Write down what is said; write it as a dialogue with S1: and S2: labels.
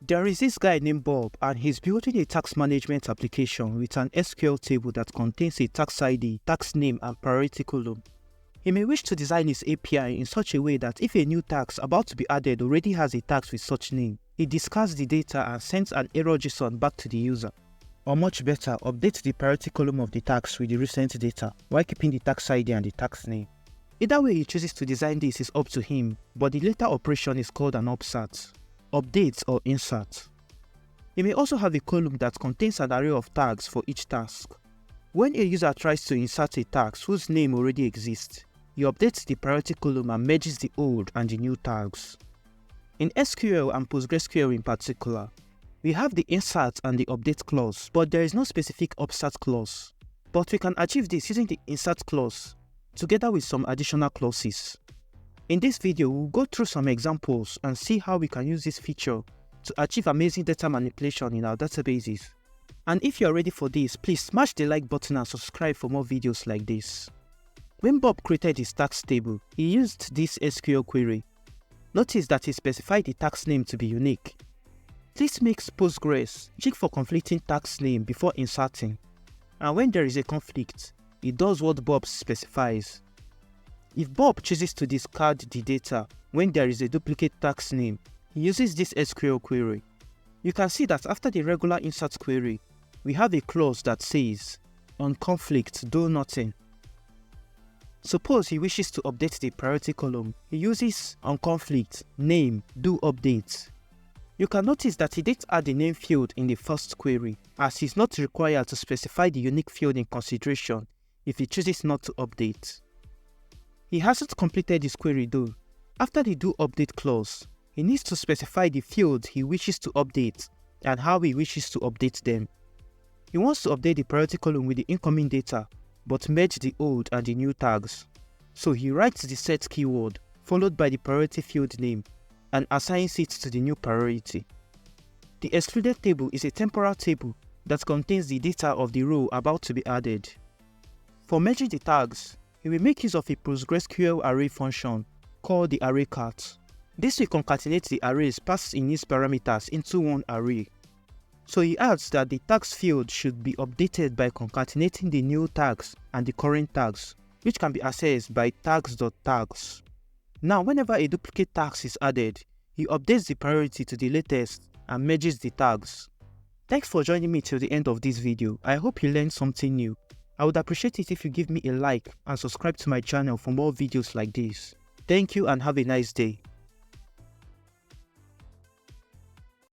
S1: There is this guy named Bob, and he's building a tax management application with an SQL table that contains a tax ID, tax name, and priority column. He may wish to design his API in such a way that if a new tax about to be added already has a tax with such name, he discards the data and sends an error JSON back to the user. Or much better, update the priority column of the tax with the recent data, while keeping the tax ID and the tax name. Either way he chooses to design this is up to him, but the later operation is called an upsert, update or insert. He may also have a column that contains an array of tags for each task. When a user tries to insert a tax whose name already exists, he updates the priority column and merges the old and the new tags. In SQL and PostgreSQL in particular, we have the insert and the update clause, but there is no specific upsert clause. But we can achieve this using the insert clause, together with some additional clauses. In this video, we'll go through some examples and see how we can use this feature to achieve amazing data manipulation in our databases. And if you're ready for this, please smash the like button and subscribe for more videos like this. When Bob created his tax table, he used this SQL query. Notice that he specified the tax name to be unique. This makes Postgres check for conflicting tax name before inserting. And when there is a conflict, it does what Bob specifies. If Bob chooses to discard the data when there is a duplicate tax name, he uses this SQL query. You can see that after the regular insert query, we have a clause that says, on conflict, do nothing. Suppose he wishes to update the priority column, he uses on conflict, name, do update. You can notice that he didn't add the name field in the first query, as he's not required to specify the unique field in consideration if he chooses not to update. He hasn't completed his query though. After the do update clause, he needs to specify the field he wishes to update and how he wishes to update them. He wants to update the priority column with the incoming data, but merge the old and the new tags. So he writes the set keyword, followed by the priority field name, and assigns it to the new priority. The excluded table is a temporal table that contains the data of the row about to be added. For merging the tags, he will make use of a PostgreSQL array function called the array cat. This will concatenate the arrays passed in its parameters into one array. So he adds that the tags field should be updated by concatenating the new tags and the current tags, which can be accessed by tags.tags. Now whenever a duplicate tags is added, he updates the priority to the latest and merges the tags. Thanks for joining me till the end of this video. I hope you learned something new. I would appreciate it if you give me a like and subscribe to my channel for more videos like this. Thank you and have a nice day.